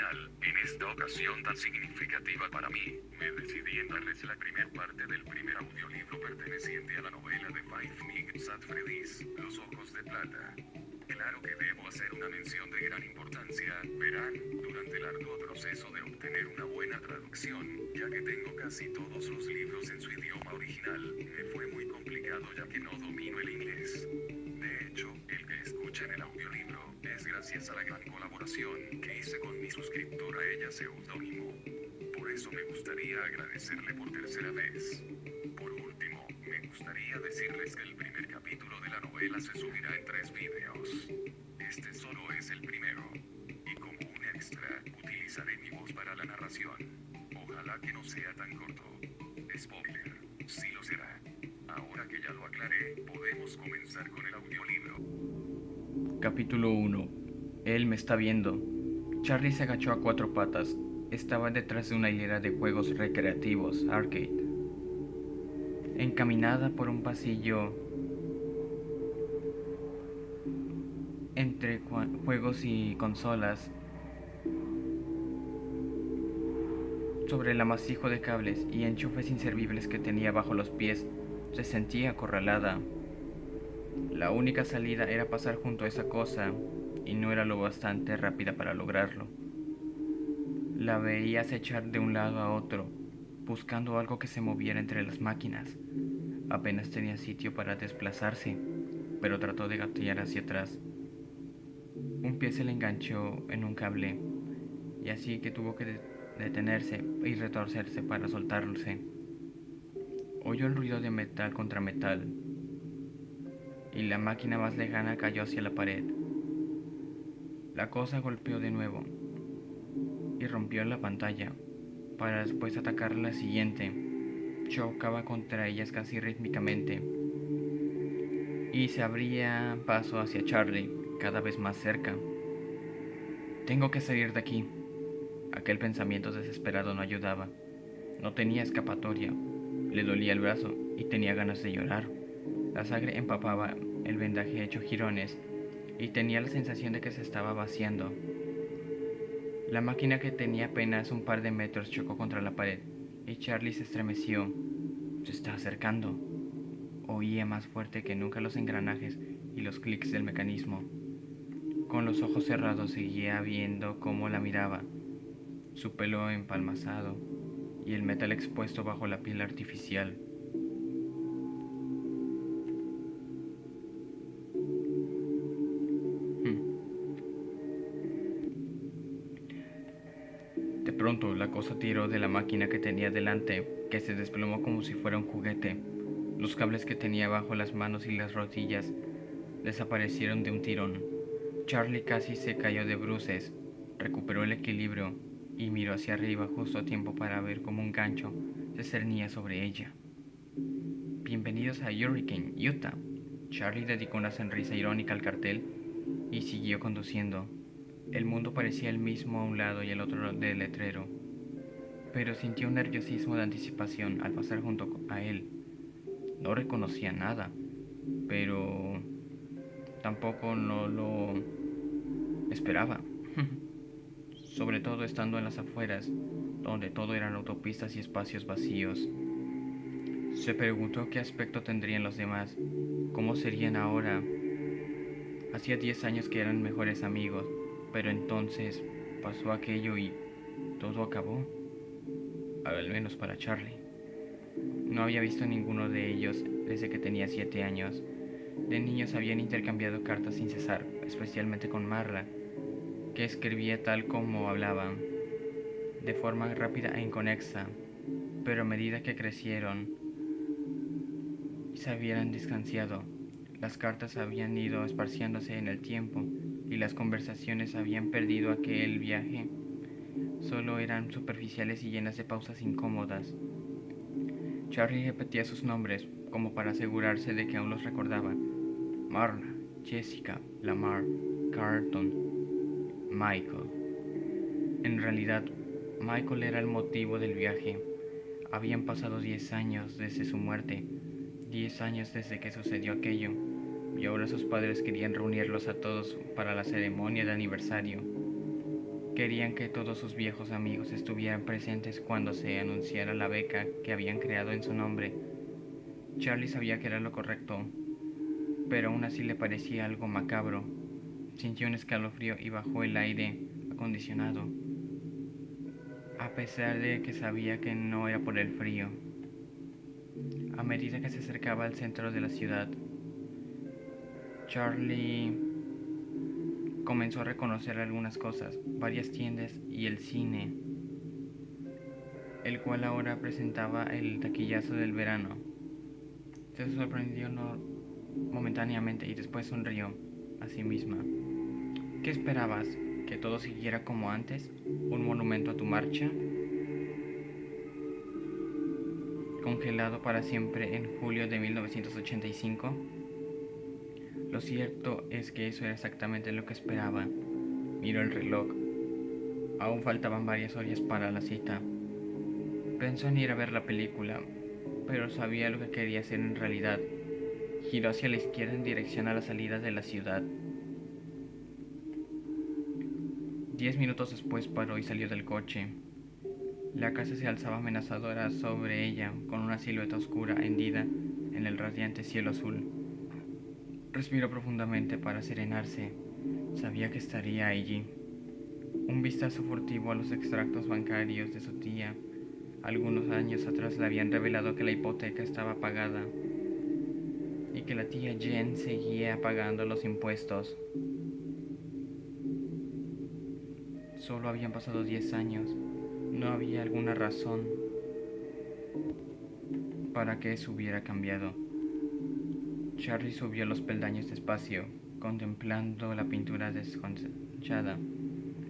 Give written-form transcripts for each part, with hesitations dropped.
original, en esta ocasión tan significativa para mí, me decidí en darles la primera parte del primer audiolibro perteneciente a la novela de Five Nights at Freddy's, Los Ojos de Plata. Claro que debo hacer una mención de gran importancia, verán, durante el arduo proceso de obtener una buena traducción, ya que tengo casi todos los libros en su idioma original, me fue muy complicado ya que no domino el inglés. De hecho, el que escucha en el audiolibro, es gracias a la gran colaboración que hice con mi suscriptora Ella Seudónimo. Por eso me gustaría agradecerle por tercera vez. Por último, me gustaría decirles que el primer capítulo de la novela se subirá en 3 videos. Este solo es el primero. Y como un extra, utilizaré mi voz para la narración. Ojalá que no sea tan corto. Spoiler, sí lo será. Ahora que ya lo aclaré, podemos comenzar con el audiolibro. Capítulo 1. Él me está viendo. Charlie se agachó a 4 patas. Estaba detrás de una hilera de juegos recreativos, arcade. Encaminada por un pasillo entre juegos y consolas, sobre el amasijo de cables y enchufes inservibles que tenía bajo los pies, se sentía acorralada. La única salida era pasar junto a esa cosa, y no era lo bastante rápida para lograrlo. La veía acechar de un lado a otro, buscando algo que se moviera entre las máquinas. Apenas tenía sitio para desplazarse, pero trató de gatear hacia atrás. Un pie se le enganchó en un cable, y así que tuvo que detenerse y retorcerse para soltarse. Oyó el ruido de metal contra metal, y la máquina más lejana cayó hacia la pared. La cosa golpeó de nuevo y rompió la pantalla, para después atacar la siguiente. Chocaba contra ellas casi rítmicamente, y se abría paso hacia Charlie, cada vez más cerca. Tengo que salir de aquí. Aquel pensamiento desesperado no ayudaba. No tenía escapatoria. Le dolía el brazo y tenía ganas de llorar. La sangre empapaba el vendaje hecho jirones y tenía la sensación de que se estaba vaciando. La máquina, que tenía apenas un par de metros, chocó contra la pared y Charlie se estremeció. Se está acercando. Oía más fuerte que nunca los engranajes y los clics del mecanismo. Con los ojos cerrados seguía viendo cómo la miraba, su pelo empalmazado y el metal expuesto bajo la piel artificial. De pronto, la cosa tiró de la máquina que tenía delante, que se desplomó como si fuera un juguete. Los cables que tenía bajo las manos y las rodillas desaparecieron de un tirón. Charlie casi se cayó de bruces, recuperó el equilibrio y miró hacia arriba justo a tiempo para ver cómo un gancho se cernía sobre ella. Bienvenidos a Hurricane, Utah. Charlie dedicó una sonrisa irónica al cartel y siguió conduciendo. El mundo parecía el mismo a un lado y al otro del letrero, pero sintió un nerviosismo de anticipación al pasar junto a él. No reconocía nada, pero tampoco no lo esperaba. Sobre todo estando en las afueras, donde todo eran autopistas y espacios vacíos. Se preguntó qué aspecto tendrían los demás, cómo serían ahora. Hacía 10 años que eran mejores amigos, pero entonces pasó aquello y todo acabó, al menos para Charlie. No había visto a ninguno de ellos desde que tenía 7 años. De niños habían intercambiado cartas sin cesar, especialmente con Marla, que escribía tal como hablaba, de forma rápida e inconexa, pero a medida que crecieron y se habían distanciado, las cartas habían ido esparciéndose en el tiempo y las conversaciones habían perdido aquel viaje. Solo eran superficiales y llenas de pausas incómodas. Charlie repetía sus nombres como para asegurarse de que aún los recordaba. Marla, Jessica, Lamar, Carlton, Michael. En realidad, Michael era el motivo del viaje. Habían pasado 10 años desde su muerte, 10 años desde que sucedió aquello, y ahora sus padres querían reunirlos a todos para la ceremonia de aniversario. Querían que todos sus viejos amigos estuvieran presentes cuando se anunciara la beca que habían creado en su nombre. Charlie sabía que era lo correcto, pero aún así le parecía algo macabro. Sintió un escalofrío y bajó el aire acondicionado, a pesar de que sabía que no era por el frío. A medida que se acercaba al centro de la ciudad, Charlie comenzó a reconocer algunas cosas, varias tiendas y el cine, el cual ahora presentaba el taquillazo del verano. Se sorprendió momentáneamente y después sonrió a sí misma. ¿Qué esperabas? ¿Que todo siguiera como antes? ¿Un monumento a tu marcha? Congelado para siempre en julio de 1985. Lo cierto es que eso era exactamente lo que esperaba. Miró el reloj. Aún faltaban varias horas para la cita. Pensó en ir a ver la película, pero sabía lo que quería hacer en realidad. Giró hacia la izquierda en dirección a la salida de la ciudad. 10 minutos después paró y salió del coche. La casa se alzaba amenazadora sobre ella, con una silueta oscura hendida en el radiante cielo azul. Respiró profundamente para serenarse. Sabía que estaría allí. Un vistazo furtivo a los extractos bancarios de su tía. Algunos años atrás le habían revelado que la hipoteca estaba pagada y que la tía Jen seguía pagando los impuestos. Solo habían pasado 10 años. No había alguna razón para que eso hubiera cambiado. Charlie subió los peldaños despacio, contemplando la pintura desconchada.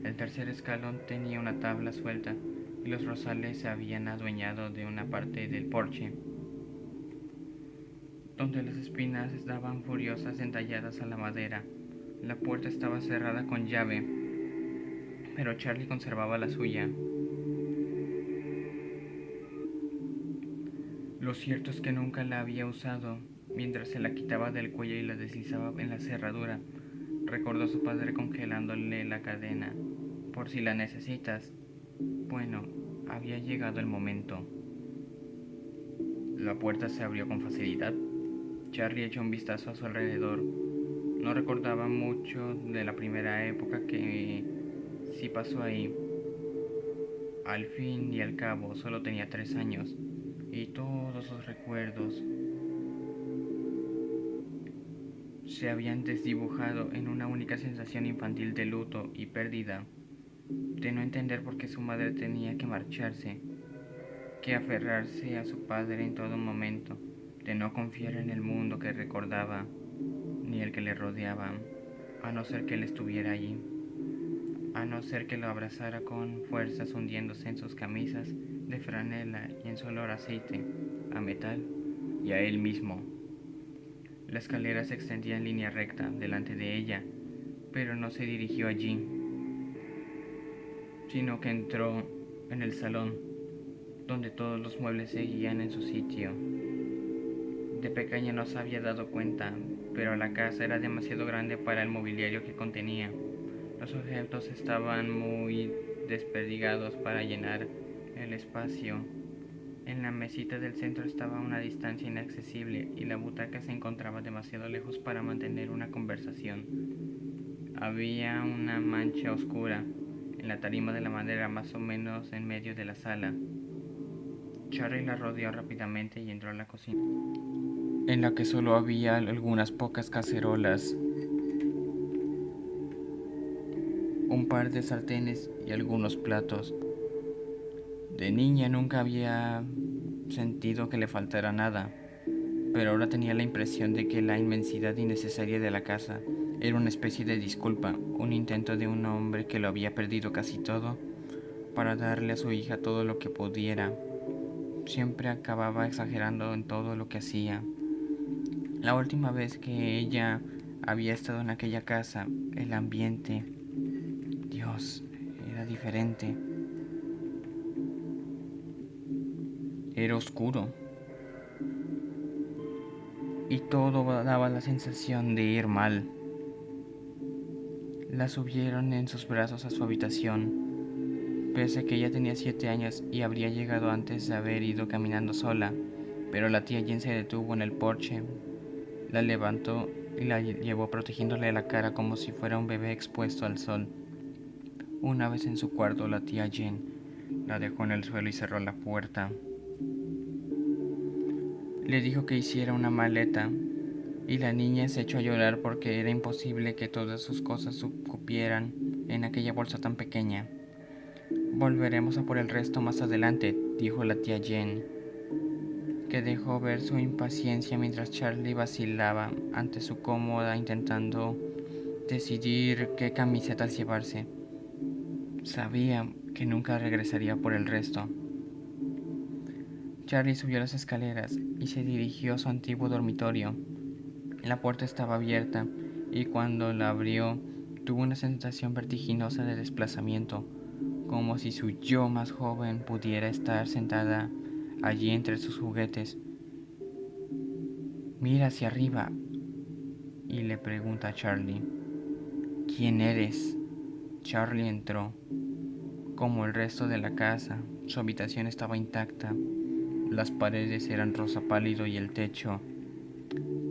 El tercer escalón tenía una tabla suelta y los rosales se habían adueñado de una parte del porche, donde las espinas estaban furiosas entalladas a la madera. La puerta estaba cerrada con llave, pero Charlie conservaba la suya. Lo cierto es que nunca la había usado. Mientras se la quitaba del cuello y la deslizaba en la cerradura, recordó a su padre congelándole la cadena. Por si la necesitas. Bueno, había llegado el momento. La puerta se abrió con facilidad. Charlie echó un vistazo a su alrededor. No recordaba mucho de la primera época que sí pasó ahí. Al fin y al cabo, solo tenía 3 años, y todos sus recuerdos se habían desdibujado en una única sensación infantil de luto y pérdida, de no entender por qué su madre tenía que marcharse, que aferrarse a su padre en todo momento, de no confiar en el mundo que recordaba, ni el que le rodeaba, a no ser que él estuviera allí, a no ser que lo abrazara con fuerzas hundiéndose en sus camisas de franela y en su olor a aceite, a metal y a él mismo. La escalera se extendía en línea recta delante de ella, pero no se dirigió allí, sino que entró en el salón, donde todos los muebles seguían en su sitio. De pequeña no se había dado cuenta, pero la casa era demasiado grande para el mobiliario que contenía. Los objetos estaban muy desperdigados para llenar el espacio. En la mesita del centro estaba a una distancia inaccesible y la butaca se encontraba demasiado lejos para mantener una conversación. Había una mancha oscura en la tarima de la madera más o menos en medio de la sala. Charlie la rodeó rápidamente y entró a la cocina, en la que solo había algunas pocas cacerolas, un par de sartenes y algunos platos. De niña nunca había sentido que le faltara nada, pero ahora tenía la impresión de que la inmensidad innecesaria de la casa era una especie de disculpa, un intento de un hombre que lo había perdido casi todo para darle a su hija todo lo que pudiera. Siempre acababa exagerando en todo lo que hacía. La última vez que ella había estado en aquella casa, el ambiente, Dios, era diferente. Era oscuro y todo daba la sensación de ir mal. La subieron en sus brazos a su habitación. pese a que ella tenía 7 años y habría llegado antes de haber ido caminando sola, pero la tía Jane se detuvo en el porche, la levantó y la llevó protegiéndole la cara como si fuera un bebé expuesto al sol. Una vez en su cuarto, la tía Jane la dejó en el suelo y cerró la puerta. Le dijo que hiciera una maleta y la niña se echó a llorar porque era imposible que todas sus cosas cupieran en aquella bolsa tan pequeña. Volveremos a por el resto más adelante, dijo la tía Jane, que dejó ver su impaciencia mientras Charlie vacilaba ante su cómoda intentando decidir qué camisetas llevarse. Sabía que nunca regresaría por el resto. Charlie subió las escaleras y se dirigió a su antiguo dormitorio. La puerta estaba abierta y cuando la abrió tuvo una sensación vertiginosa de desplazamiento, como si su yo más joven pudiera estar sentada allí entre sus juguetes. Mira hacia arriba y le pregunta a Charlie: ¿Quién eres? Charlie entró. Como el resto de la casa, su habitación estaba intacta. Las paredes eran rosa pálido y el techo,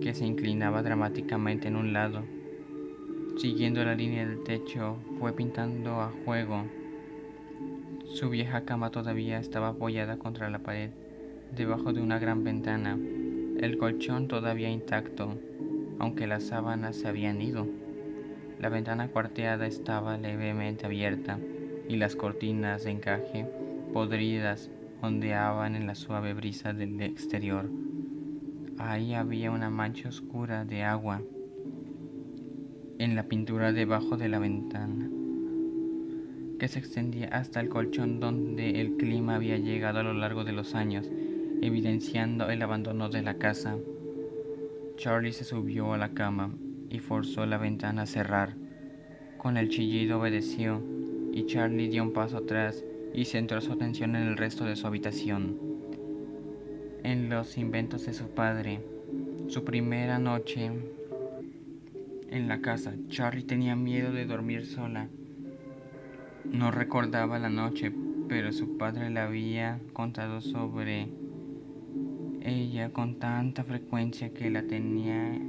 que se inclinaba dramáticamente en un lado, siguiendo la línea del techo, fue pintando a juego. Su vieja cama todavía estaba apoyada contra la pared, debajo de una gran ventana. El colchón todavía intacto, aunque las sábanas se habían ido. La ventana cuarteada estaba levemente abierta y las cortinas de encaje podridas ondeaban en la suave brisa del exterior. Ahí había una mancha oscura de agua en la pintura debajo de la ventana, que se extendía hasta el colchón donde el clima había llegado a lo largo de los años, evidenciando el abandono de la casa. Charlie se subió a la cama y forzó la ventana a cerrar. Con el chillido obedeció, y Charlie dio un paso atrás y centró su atención en el resto de su habitación, en los inventos de su padre. Su primera noche en la casa, Charlie tenía miedo de dormir sola. No recordaba la noche, pero su padre le había contado sobre ella con tanta frecuencia que la tenía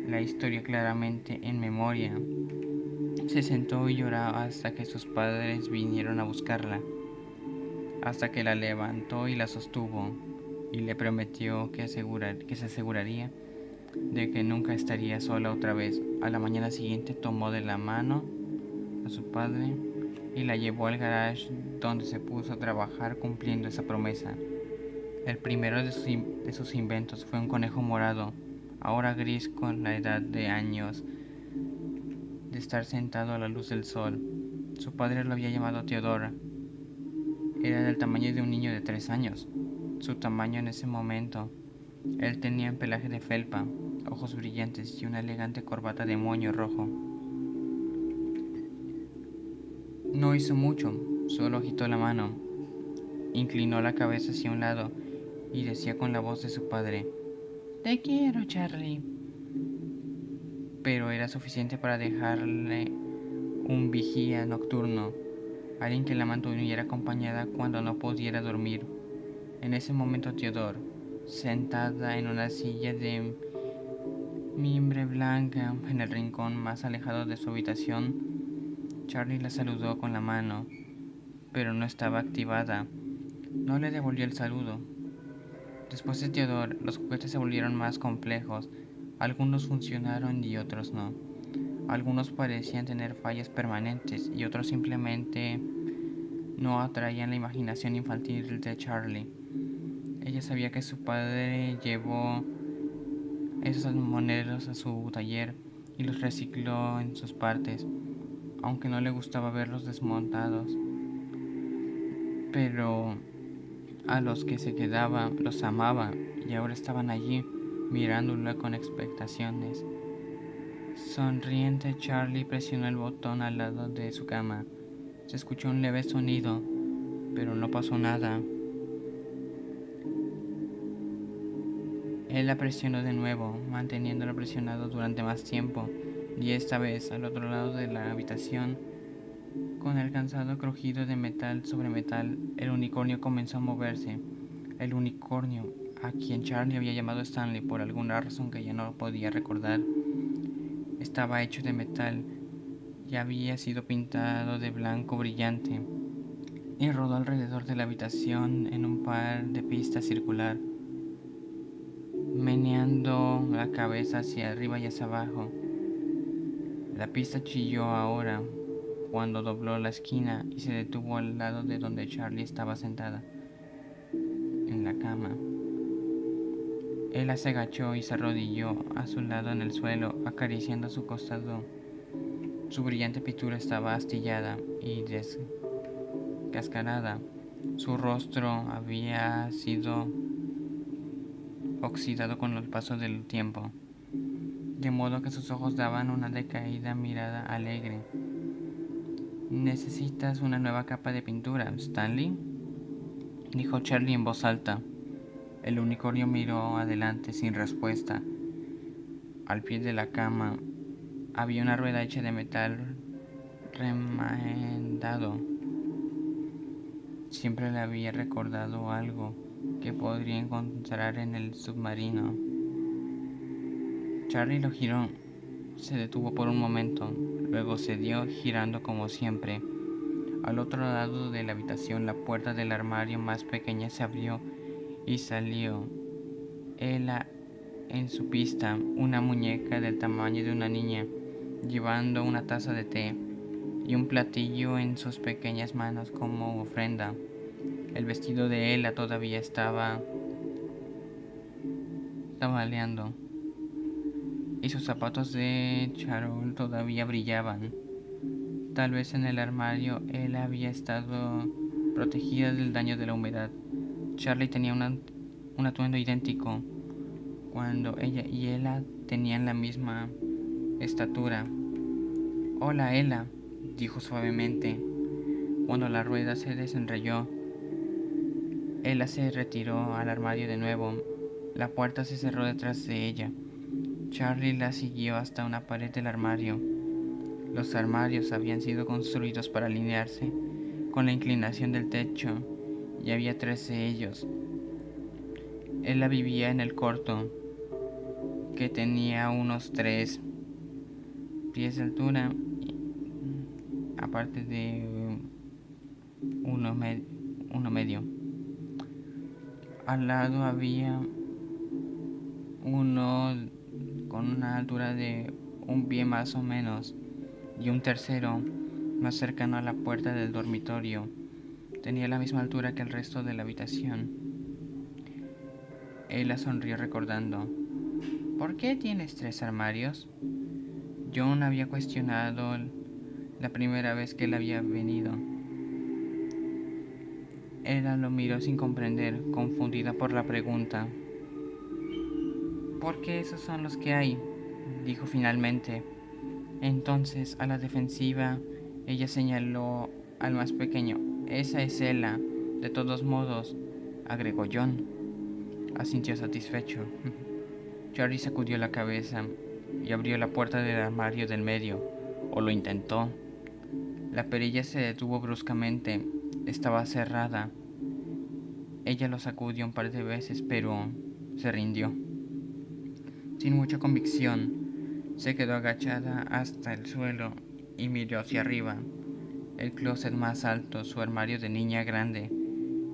la historia claramente en memoria. Se sentó y lloró hasta que sus padres vinieron a buscarla, hasta que la levantó y la sostuvo, y le prometió que se aseguraría de que nunca estaría sola otra vez. A la mañana siguiente tomó de la mano a su padre y la llevó al garage, donde se puso a trabajar cumpliendo esa promesa. El primero de sus inventos fue un conejo morado, ahora gris con la edad de años de estar sentado a la luz del sol. Su padre lo había llamado Theodora. Era del tamaño de un niño de 3 años. Su tamaño en ese momento. Él tenía un pelaje de felpa, ojos brillantes y una elegante corbata de moño rojo. No hizo mucho, solo agitó la mano, inclinó la cabeza hacia un lado y decía con la voz de su padre: «Te quiero, Charlie». Pero era suficiente para dejarle un vigía nocturno, alguien que la mantuviera acompañada cuando no pudiera dormir. En ese momento Theodore, sentada en una silla de mimbre blanca en el rincón más alejado de su habitación, Charlie la saludó con la mano, pero no estaba activada. No le devolvió el saludo. Después de Theodore, los juguetes se volvieron más complejos. Algunos funcionaron y otros no. Algunos parecían tener fallas permanentes y otros simplemente no atraían la imaginación infantil de Charlie. Ella sabía que su padre llevó esos monedas a su taller y los recicló en sus partes, aunque no le gustaba verlos desmontados. Pero a los que se quedaba los amaba y ahora estaban allí mirándola con expectaciones. Sonriente, Charlie presionó el botón al lado de su cama. Se escuchó un leve sonido, pero no pasó nada. Él la presionó de nuevo, manteniéndolo presionado durante más tiempo, y esta vez, al otro lado de la habitación, Con el cansado crujido de metal sobre metal, el unicornio comenzó a moverse. El unicornio, a quien Charlie había llamado Stanley por alguna razón que ya no podía recordar, estaba hecho de metal y había sido pintado de blanco brillante, y rodó alrededor de la habitación en un par de pistas circular, meneando la cabeza hacia arriba y hacia abajo. La pista chilló ahora cuando dobló la esquina y se detuvo al lado de donde Charlie estaba sentada, en la cama. Ella se agachó y se arrodilló a su lado en el suelo, acariciando su costado. Su brillante pintura estaba astillada y descascarada. Su rostro había sido oxidado con el paso del tiempo, de modo que sus ojos daban una decaída mirada alegre. «¿Necesitas una nueva capa de pintura, Stanley?», dijo Charlie en voz alta. El unicornio miró adelante sin respuesta. Al pie de la cama había una rueda hecha de metal remendado. Siempre le había recordado algo que podría encontrar en el submarino. Charlie lo giró. Se detuvo por un momento, luego cedió, girando como siempre. Al otro lado de la habitación, la puerta del armario más pequeña se abrió y salió Ella en su pista, una muñeca del tamaño de una niña, llevando una taza de té y un platillo en sus pequeñas manos como ofrenda. El vestido de Ella todavía estaba tambaleando y sus zapatos de charol todavía brillaban. Tal vez en el armario Ella había estado protegida del daño de la humedad. Charlie tenía un atuendo idéntico cuando ella y Ella tenían la misma estatura. «Hola, Ella», dijo suavemente. Cuando la rueda se desenrolló, Ella se retiró al armario de nuevo. La puerta se cerró detrás de ella. Charlie la siguió hasta una pared del armario. Los armarios habían sido construidos para alinearse con la inclinación del techo, y había 3 de ellos. Ella vivía en el corto, que tenía unos 3 pies de altura, aparte de uno medio. Al lado había uno con una altura de un pie más o menos, y un tercero más cercano a la puerta del dormitorio. Tenía la misma altura que el resto de la habitación. Ella sonrió recordando. «¿Por qué tienes 3 armarios?» John había cuestionado la primera vez que él había venido. Ella lo miró sin comprender, confundida por la pregunta. «Porque esos son los que hay», dijo finalmente. Entonces, a la defensiva, ella señaló al más pequeño. «Esa es Ella. De todos modos», agregó John. Asintió satisfecho. Charlie sacudió la cabeza y abrió la puerta del armario del medio, o lo intentó. La perilla se detuvo bruscamente. Estaba cerrada. Ella lo sacudió un par de veces, pero se rindió. Sin mucha convicción, se quedó agachada hasta el suelo y miró hacia arriba. El closet más alto, su armario de niña grande,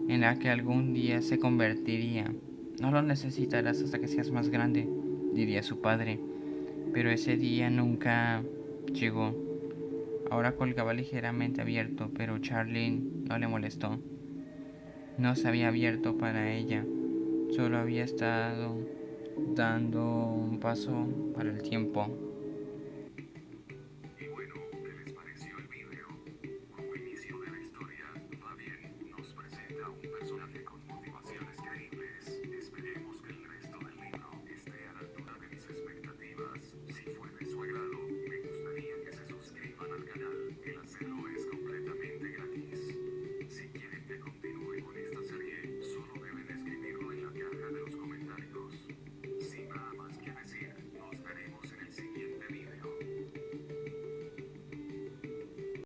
en la que algún día se convertiría. «No lo necesitarás hasta que seas más grande», diría su padre. Pero ese día nunca llegó. Ahora colgaba ligeramente abierto, pero Charlie no le molestó. No se había abierto para ella, solo había estado dando un paso para el tiempo.